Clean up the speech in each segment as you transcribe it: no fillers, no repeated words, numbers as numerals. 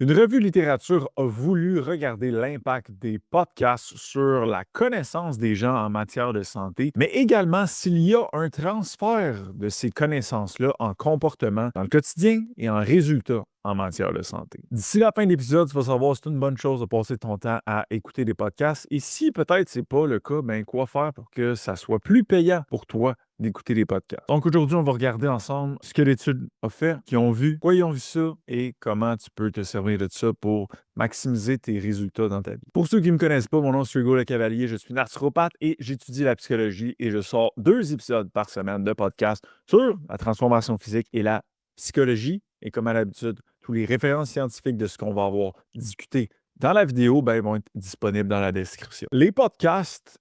Une revue littérature a voulu regarder l'impact des podcasts sur la connaissance des gens en matière de santé, mais également s'il y a un transfert de ces connaissances-là en comportement dans le quotidien et en résultats en matière de santé. D'ici la fin de l'épisode, tu vas savoir si c'est une bonne chose de passer ton temps à écouter des podcasts et si peut-être c'est pas le cas, ben quoi faire pour que ça soit plus payant pour toi d'écouter des podcasts. Donc aujourd'hui, on va regarder ensemble ce que l'étude a fait, qui ont vu, pourquoi ils ont vu ça et comment tu peux te servir de ça pour maximiser tes résultats dans ta vie. Pour ceux qui ne me connaissent pas, mon nom c'est Hugo Le Cavalier, je suis naturopathe et j'étudie la psychologie et je sors 2 épisodes par semaine de podcast sur la transformation physique et la psychologie. Et comme à l'habitude, tous les références scientifiques de ce qu'on va avoir discuté dans la vidéo, ben, vont être disponibles dans la description. Les podcasts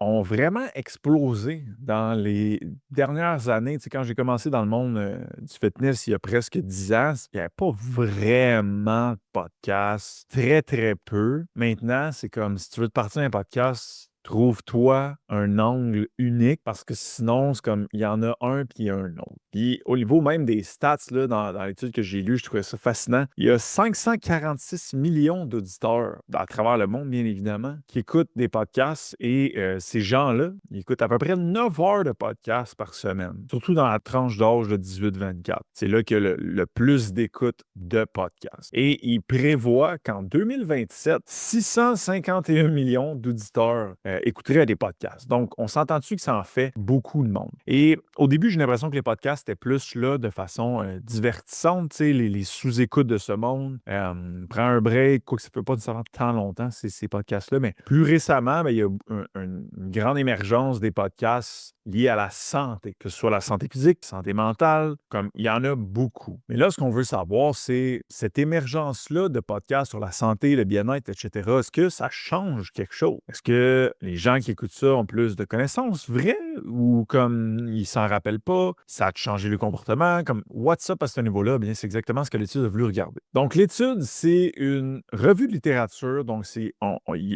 ont vraiment explosé dans les dernières années. Tu sais, quand j'ai commencé dans le monde du fitness il y a presque 10 ans, il n'y avait pas vraiment de podcasts, très, très peu. Maintenant, c'est comme si tu veux te partir un podcast, trouve-toi un angle unique parce que sinon, c'est comme il y en a un puis il y a un autre. Puis au niveau même des stats, là, dans l'étude que j'ai lue, je trouvais ça fascinant. Il y a 546 millions d'auditeurs à travers le monde, bien évidemment, qui écoutent des podcasts et ces gens-là, ils écoutent à peu près 9 heures de podcasts par semaine, surtout dans la tranche d'âge de 18-24. C'est là qu'il y a le plus d'écoutes de podcasts. Et ils prévoient qu'en 2027, 651 millions d'auditeurs écouteraient des podcasts. Donc, on s'entend-tu que ça en fait beaucoup de monde? Et au début, j'ai l'impression que les podcasts étaient plus là de façon divertissante, tu sais, les sous-écoutes de ce monde. Prends un break, quoi que ça ne fait pas nécessairement tant longtemps, ces podcasts-là, mais plus récemment, ben, il y a une grande émergence des podcasts liés à la santé, que ce soit la santé physique, santé mentale, comme il y en a beaucoup. Mais là, ce qu'on veut savoir, c'est cette émergence-là de podcasts sur la santé, le bien-être, etc. Est-ce que ça change quelque chose? Est-ce que les gens qui écoutent ça ont plus de connaissances vraies ou comme ils s'en rappellent pas, ça a changé le comportement? Comme what's up à ce niveau-là? Bien, c'est exactement ce que l'étude a voulu regarder. Donc, l'étude, c'est une revue de littérature. Donc,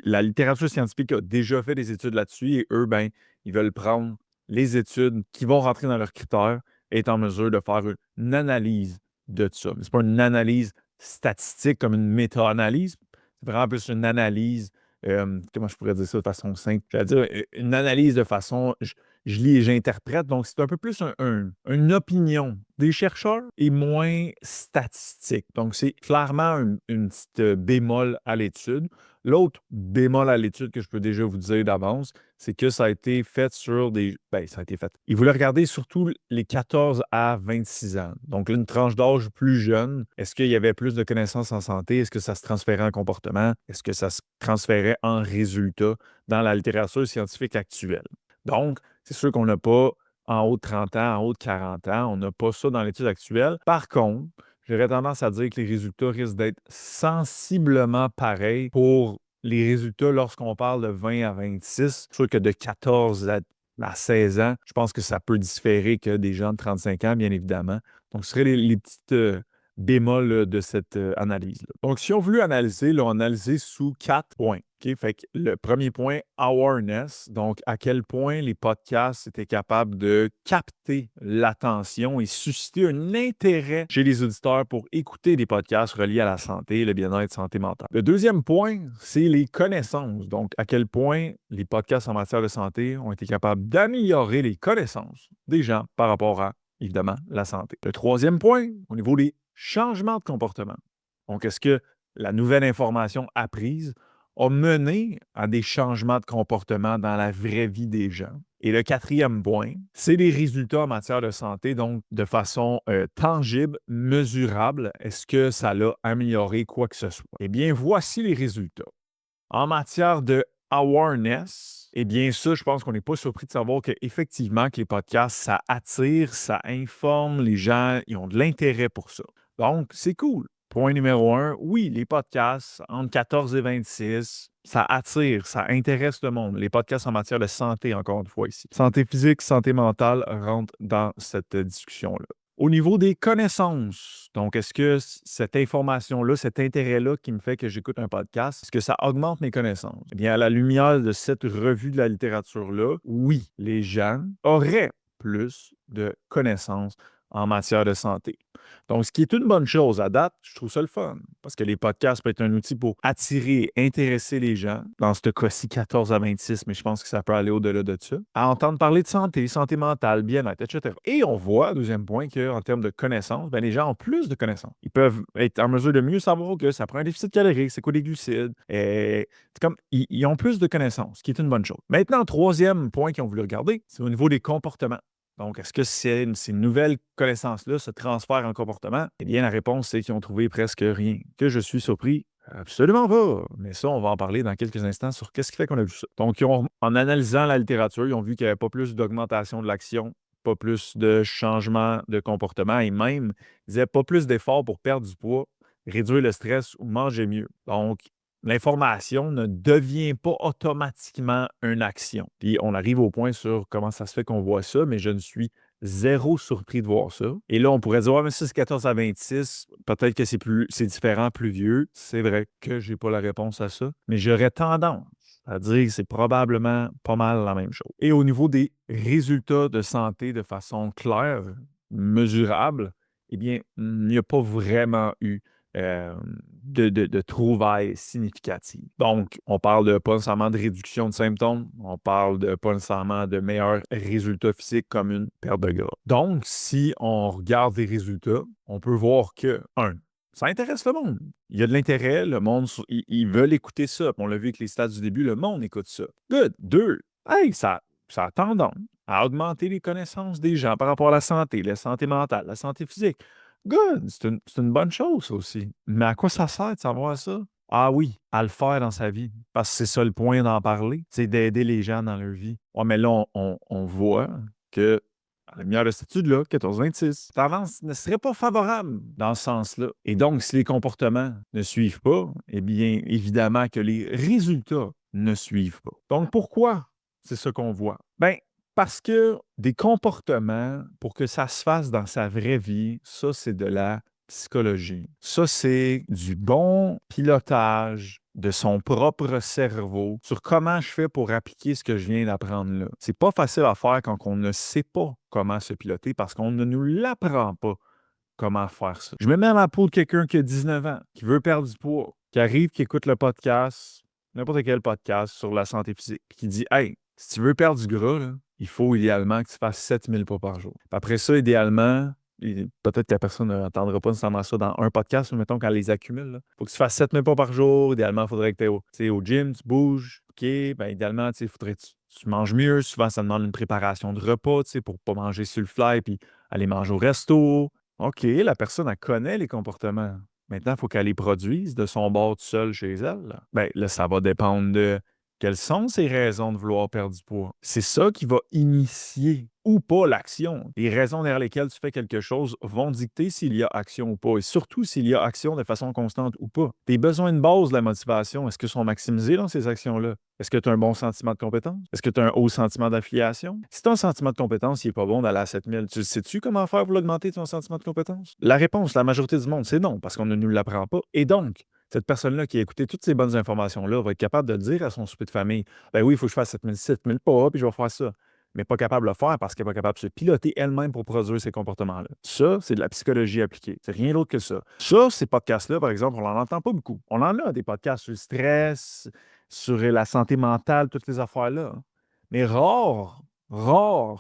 la littérature scientifique a déjà fait des études là-dessus et eux, ben, ils veulent prendre les études qui vont rentrer dans leurs critères et être en mesure de faire une analyse de ça. Ce n'est pas une analyse statistique comme une méta-analyse, c'est vraiment plus une analyse, comment je pourrais dire ça de façon simple? Je vais dire une analyse de façon, je lis et j'interprète, donc c'est un peu plus une opinion des chercheurs et moins statistique. Donc c'est clairement une petite bémol à l'étude. L'autre bémol à l'étude que je peux déjà vous dire d'avance, c'est que ça a été fait sur des... Ben, ça a été fait. Ils voulaient regarder surtout les 14 à 26 ans. Donc, une tranche d'âge plus jeune. Est-ce qu'il y avait plus de connaissances en santé? Est-ce que ça se transférait en comportement? Est-ce que ça se transférait en résultats dans la littérature scientifique actuelle? Donc, c'est sûr qu'on n'a pas en haut de 30 ans, en haut de 40 ans. On n'a pas ça dans l'étude actuelle. Par contre, j'aurais tendance à dire que les résultats risquent d'être sensiblement pareils pour les résultats lorsqu'on parle de 20 à 26. C'est sûr que de 14 à 16 ans, je pense que ça peut différer que des gens de 35 ans, bien évidemment. Donc, ce seraient les petites bémols là, de cette analyse-là. Donc, si on veut analyser, là, on a analysé sous 4 points. OK? Fait que le premier point, awareness, donc à quel point les podcasts étaient capables de capter l'attention et susciter un intérêt chez les auditeurs pour écouter des podcasts reliés à la santé, le bien-être, santé mentale. Le deuxième point, c'est les connaissances. Donc, à quel point les podcasts en matière de santé ont été capables d'améliorer les connaissances des gens par rapport à, évidemment, la santé. Le troisième point, au niveau des changements de comportement. Donc, est-ce que la nouvelle information apprise a mené à des changements de comportement dans la vraie vie des gens? Et le quatrième point, c'est les résultats en matière de santé, donc de façon tangible, mesurable. Est-ce que ça l'a amélioré quoi que ce soit? Eh bien, voici les résultats. En matière de awareness, eh bien ça, je pense qu'on n'est pas surpris de savoir qu'effectivement, que les podcasts, ça attire, ça informe, les gens, ils ont de l'intérêt pour ça. Donc, c'est cool. Point numéro 1, oui, les podcasts entre 14 et 26, ça attire, ça intéresse le monde. Les podcasts en matière de santé, encore une fois ici. Santé physique, santé mentale rentrent dans cette discussion-là. Au niveau des connaissances, donc est-ce que cette information-là, cet intérêt-là qui me fait que j'écoute un podcast, est-ce que ça augmente mes connaissances? Eh bien, à la lumière de cette revue de la littérature-là, oui, les gens auraient plus de connaissances en matière de santé. Donc, ce qui est une bonne chose à date, je trouve ça le fun, parce que les podcasts peuvent être un outil pour attirer, intéresser les gens, dans ce cas-ci 14 à 26, mais je pense que ça peut aller au-delà de ça, à entendre parler de santé, santé mentale, bien-être, etc. Et on voit, deuxième point, qu'en termes de connaissances, ben, les gens ont plus de connaissances. Ils peuvent être en mesure de mieux savoir que ça prend un déficit calorique, c'est quoi les glucides, et c'est comme, ils ont plus de connaissances, ce qui est une bonne chose. Maintenant, troisième point qu'ils ont voulu regarder, c'est au niveau des comportements. Donc, est-ce que ces nouvelles connaissances-là se transfèrent en comportement? Eh bien, la réponse, c'est qu'ils ont trouvé presque rien. Que je suis surpris? Absolument pas. Mais ça, on va en parler dans quelques instants sur qu'est-ce qui fait qu'on a vu ça. Donc, en analysant la littérature, ils ont vu qu'il n'y avait pas plus d'augmentation de l'action, pas plus de changement de comportement et même, ils disaient pas plus d'efforts pour perdre du poids, réduire le stress ou manger mieux. Donc, l'information ne devient pas automatiquement une action. Puis on arrive au point sur comment ça se fait qu'on voit ça, mais je ne suis zéro surpris de voir ça. Et là, on pourrait dire, ouais, mais ça, c'est 14 à 26, peut-être que c'est différent, plus vieux. C'est vrai que j'ai pas la réponse à ça, mais j'aurais tendance à dire que c'est probablement pas mal la même chose. Et au niveau des résultats de santé de façon claire, mesurable, eh bien, il n'y a pas vraiment eu euh, de trouvailles significatives. Donc, on parle de pas nécessairement de réduction de symptômes, on parle de pas nécessairement de meilleurs résultats physiques comme une perte de gras. Donc, si on regarde les résultats, on peut voir que, un, ça intéresse le monde. Il y a de l'intérêt, le monde, ils veulent écouter ça. On l'a vu avec les stats du début, le monde écoute ça. Good. Deux, hey, ça a tendance à augmenter les connaissances des gens par rapport à la santé mentale, la santé physique. Good, c'est une bonne chose, ça aussi. Mais à quoi ça sert de savoir ça? Ah oui, à le faire dans sa vie. Parce que c'est ça le point d'en parler, c'est d'aider les gens dans leur vie. Ouais, mais là, on voit que, à la lumière de cette étude-là, 14-26, la tendance ne serait pas favorable dans ce sens-là. Et donc, si les comportements ne suivent pas, eh bien, évidemment que les résultats ne suivent pas. Donc, pourquoi c'est ça qu'on voit? Ben, parce que des comportements, pour que ça se fasse dans sa vraie vie, ça, c'est de la psychologie. Ça, c'est du bon pilotage de son propre cerveau sur comment je fais pour appliquer ce que je viens d'apprendre là. C'est pas facile à faire quand on ne sait pas comment se piloter parce qu'on ne nous l'apprend pas comment faire ça. Je me mets à la peau de quelqu'un qui a 19 ans, qui veut perdre du poids, qui arrive, qui écoute le podcast, n'importe quel podcast sur la santé physique, puis qui dit hey, si tu veux perdre du gras, là, il faut idéalement que tu fasses 7000 pas par jour. Puis après ça, idéalement, peut-être que la personne n'entendra pas nécessairement ça dans un podcast, mais mettons qu'elle les accumule. Il faut que tu fasses 7000 pas par jour. Idéalement, il faudrait que tu ailles au gym, tu bouges. OK, ben idéalement, il faudrait que tu manges mieux. Souvent, ça demande une préparation de repas pour ne pas manger sur le fly puis aller manger au resto. OK, la personne, elle connaît les comportements. Maintenant, il faut qu'elle les produise de son bord tout seul chez elle. Là. Ben, là, ça va dépendre de quelles sont ses raisons de vouloir perdre du poids. C'est ça qui va initier ou pas l'action. Les raisons derrière lesquelles tu fais quelque chose vont dicter s'il y a action ou pas, et surtout s'il y a action de façon constante ou pas. Tes besoins de base de la motivation, est-ce qu'ils sont maximisés dans ces actions-là? Est-ce que tu as un bon sentiment de compétence? Est-ce que tu as un haut sentiment d'affiliation? Si ton sentiment de compétence n'est pas bon d'aller à 7000, tu sais-tu comment faire pour l'augmenter, ton sentiment de compétence? La réponse, la majorité du monde, c'est non, parce qu'on ne nous l'apprend pas. Et donc, cette personne-là qui a écouté toutes ces bonnes informations-là va être capable de le dire à son souper de famille. Ben oui, il faut que je fasse 7000 pas, puis je vais faire ça. Mais pas capable de le faire parce qu'elle n'est pas capable de se piloter elle-même pour produire ces comportements-là. Ça, c'est de la psychologie appliquée. C'est rien d'autre que ça. Ça, ces podcasts-là, par exemple, on n'en entend pas beaucoup. On en a des podcasts sur le stress, sur la santé mentale, toutes ces affaires-là. Mais rares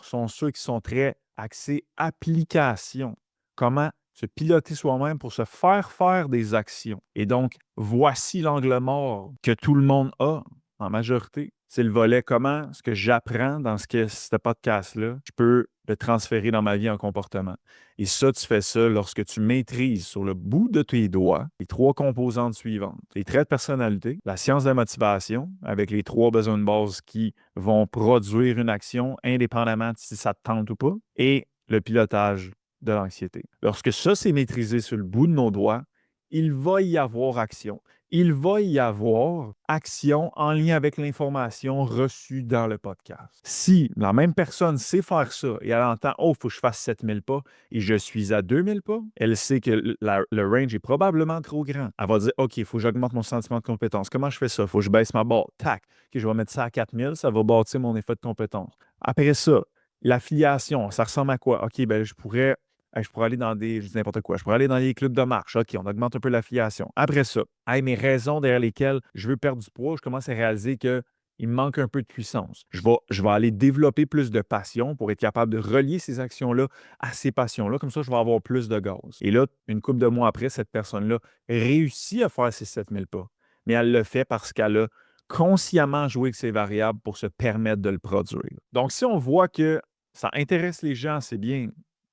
sont ceux qui sont très axés application. Comment se piloter soi-même pour se faire des actions. Et donc, voici l'angle mort que tout le monde a en majorité. C'est le volet comment ce que j'apprends dans ce podcast-là, je peux le transférer dans ma vie en comportement. Et ça, tu fais ça lorsque tu maîtrises sur le bout de tes doigts les trois composantes suivantes. Les traits de personnalité, la science de la motivation, avec les trois besoins de base qui vont produire une action indépendamment de si ça te tente ou pas, et le pilotage de l'anxiété. Lorsque ça, c'est maîtrisé sur le bout de nos doigts, il va y avoir action. Il va y avoir action en lien avec l'information reçue dans le podcast. Si la même personne sait faire ça et elle entend « Oh, il faut que je fasse 7000 pas et je suis à 2000 pas », elle sait que le range est probablement trop grand. Elle va dire « OK, il faut que j'augmente mon sentiment de compétence. Comment je fais ça? Il faut que je baisse ma barre. Tac. OK, je vais mettre ça à 4000, ça va bâtir mon effet de compétence. » Après ça, l'affiliation, ça ressemble à quoi? OK, ben je pourrais Hey, je pourrais aller dans je dis n'importe quoi, je pourrais aller dans les clubs de marche. OK, on augmente un peu l'affiliation. Après ça, hey, mes raisons derrière lesquelles je veux perdre du poids, je commence à réaliser que il me manque un peu de puissance. Je vais aller développer plus de passion pour être capable de relier ces actions-là à ces passions-là. Comme ça, je vais avoir plus de gaz. Et là, une couple de mois après, cette personne-là réussit à faire ses 7000 pas. Mais elle le fait parce qu'elle a consciemment joué avec ses variables pour se permettre de le produire. Donc, si on voit que ça intéresse les gens, c'est bien.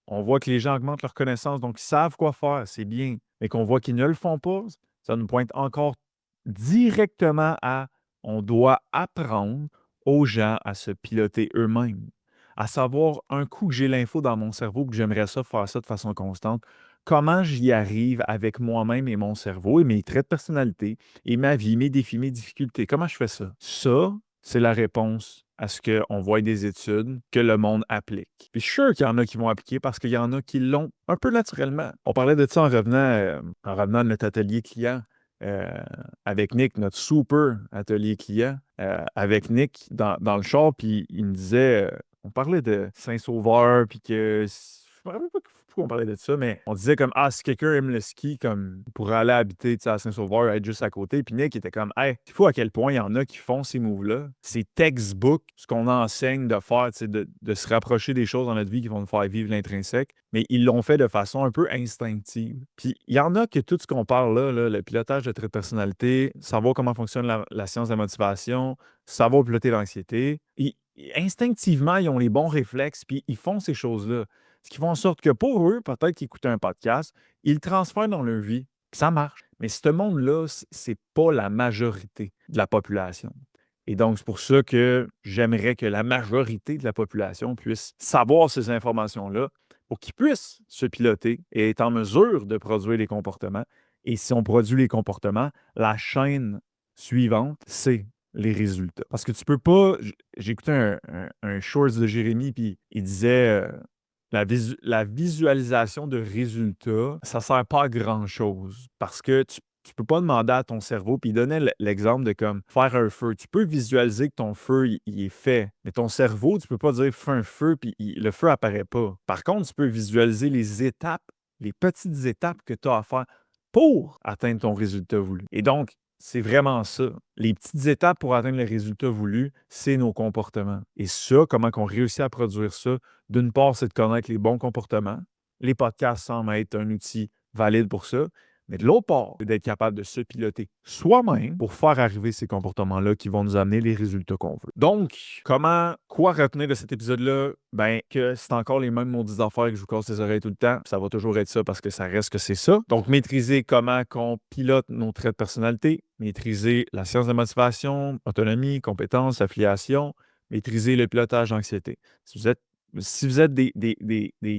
On voit que les gens augmentent leurs connaissances, donc ils savent quoi faire, c'est bien. Mais qu'on voit qu'ils ne le font pas, ça nous pointe encore directement à on doit apprendre aux gens à se piloter eux-mêmes. À savoir, un coup que j'ai l'info dans mon cerveau, que j'aimerais ça faire ça de façon constante, comment j'y arrive avec moi-même et mon cerveau et mes traits de personnalité et ma vie, mes défis, mes difficultés. Comment je fais ça? Ça, c'est la réponse à ce qu'on voit des études que le monde applique. Puis je suis sûr qu'il y en a qui vont appliquer parce qu'il y en a qui l'ont un peu naturellement. On parlait de ça en revenant de notre atelier client. euh, avec Nick, notre super atelier client, avec Nick dans le char, puis il me disait, on parlait de Saint-Sauveur, puis que, je me rappelle pas pourquoi on parlait de ça, mais on disait comme, ah, si quelqu'un aime le ski, comme, il pourrait aller habiter, tu sais, à Saint-Sauveur, être juste à côté, puis Nick était comme, hey, il faut à quel point il y en a qui font ces moves-là. C'est textbook, ce qu'on enseigne de faire, tu sais, de se rapprocher des choses dans notre vie qui vont nous faire vivre l'intrinsèque, mais ils l'ont fait de façon un peu instinctive. Puis il y en a que tout ce qu'on parle là, le pilotage de traits de personnalité, savoir comment fonctionne la science de la motivation, savoir piloter l'anxiété, instinctivement, ils ont les bons réflexes, puis ils font ces choses-là. Ce qui fait en sorte que pour eux, peut-être qu'ils écoutent un podcast, ils le transfèrent dans leur vie, puis ça marche. Mais ce monde-là, c'est pas la majorité de la population. Et donc, c'est pour ça que j'aimerais que la majorité de la population puisse savoir ces informations-là pour qu'ils puissent se piloter et être en mesure de produire les comportements. Et si on produit les comportements, la chaîne suivante, c'est les résultats. Parce que tu peux pas. J'ai écouté un short de Jérémy, puis il disait la visualisation de résultats, ça sert pas à grand-chose. Parce que tu peux pas demander à ton cerveau, puis il donnait l'exemple de comme faire un feu. Tu peux visualiser que ton feu, il est fait, mais ton cerveau, tu peux pas dire fais un feu, puis le feu apparaît pas. Par contre, tu peux visualiser les étapes, les petites étapes que tu as à faire pour atteindre ton résultat voulu. Et donc, c'est vraiment ça. Les petites étapes pour atteindre le résultat voulu, c'est nos comportements. Et ça, comment on réussit à produire ça? D'une part, c'est de connaître les bons comportements. Les podcasts semblent être un outil valide pour ça. Mais de l'autre part, c'est d'être capable de se piloter soi-même pour faire arriver ces comportements-là qui vont nous amener les résultats qu'on veut. Donc, quoi retenir de cet épisode-là? Ben, que c'est encore les mêmes maudites affaires que je vous casse les oreilles tout le temps. Ça va toujours être ça parce que ça reste que c'est ça. Donc, maîtriser comment qu'on pilote nos traits de personnalité, maîtriser la science de la motivation, autonomie, compétences, affiliation, maîtriser le pilotage d'anxiété. Si vous êtes des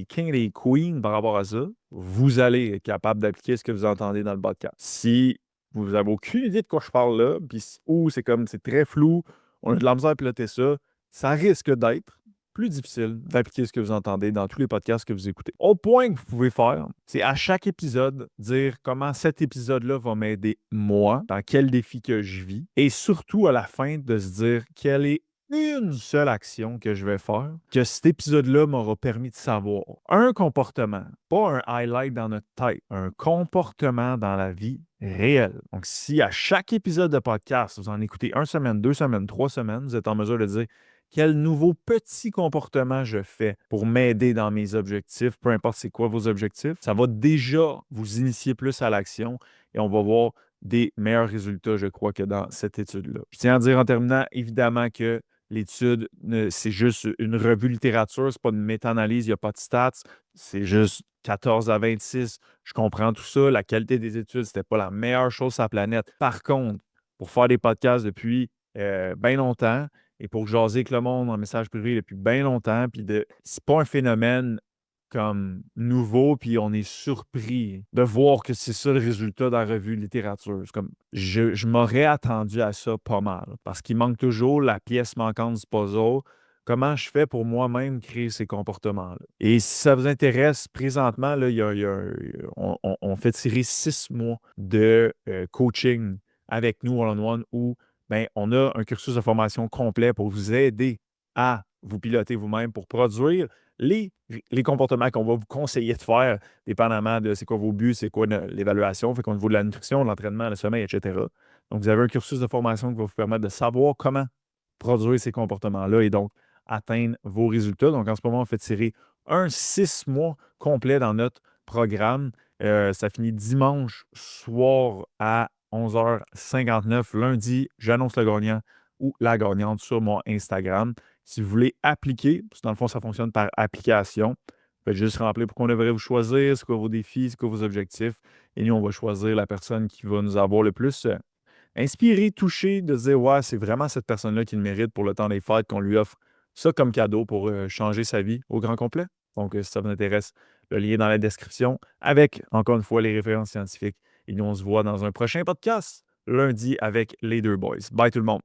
kings et des queens par rapport à ça, vous allez être capable d'appliquer ce que vous entendez dans le podcast. Si vous n'avez aucune idée de quoi je parle là, ou c'est très flou, on a de la misère à piloter ça, ça risque d'être plus difficile d'appliquer ce que vous entendez dans tous les podcasts que vous écoutez. Au point que vous pouvez faire, c'est à chaque épisode dire comment cet épisode-là va m'aider moi, dans quel défi que je vis, et surtout à la fin de se dire quelle est une seule action que je vais faire que cet épisode-là m'aura permis de savoir. Un comportement, pas un highlight dans notre tête, un comportement dans la vie réelle. Donc, si à chaque épisode de podcast, vous en écoutez 1 semaine, 2 semaines, 3 semaines, vous êtes en mesure de dire quel nouveau petit comportement je fais pour m'aider dans mes objectifs, peu importe c'est quoi vos objectifs, ça va déjà vous initier plus à l'action et on va voir des meilleurs résultats, je crois, que dans cette étude-là. Je tiens à dire en terminant, évidemment, que l'étude, c'est juste une revue littérature, c'est pas une méta-analyse, il n'y a pas de stats, c'est juste 14 à 26. Je comprends tout ça. La qualité des études, c'était pas la meilleure chose sur la planète. Par contre, pour faire des podcasts depuis bien longtemps et pour jaser avec le monde en message privé depuis bien longtemps, puis c'est pas un phénomène comme nouveau, puis on est surpris de voir que c'est ça le résultat de la revue littérature. C'est comme, je m'aurais attendu à ça pas mal, parce qu'il manque toujours la pièce manquante du puzzle. Comment je fais pour moi-même créer ces comportements-là? Et si ça vous intéresse, présentement, là, on fait tirer 6 mois de coaching avec nous one-on-one où ben, on a un cursus de formation complet pour vous aider à vous piloter vous-même, pour produire les comportements qu'on va vous conseiller de faire, dépendamment de c'est quoi vos buts, c'est quoi l'évaluation, fait qu'au niveau de la nutrition, l'entraînement, le sommeil, etc. Donc, vous avez un cursus de formation qui va vous permettre de savoir comment produire ces comportements-là et donc atteindre vos résultats. Donc, en ce moment, on fait tirer un 6 mois complet dans notre programme. Ça finit dimanche soir à 11h59. Lundi, j'annonce le gagnant ou la gagnante sur mon Instagram. Si vous voulez appliquer, parce que dans le fond, ça fonctionne par application, faites juste remplir pourquoi on devrait vous choisir, c'est quoi vos défis, c'est quoi vos objectifs. Et nous, on va choisir la personne qui va nous avoir le plus inspiré, touché, de se dire ouais, c'est vraiment cette personne-là qui le mérite pour le temps des fêtes, qu'on lui offre ça comme cadeau pour changer sa vie au grand complet. Donc, si ça vous intéresse, le lien est dans la description avec, encore une fois, les références scientifiques. Et nous, on se voit dans un prochain podcast lundi avec les deux boys. Bye tout le monde.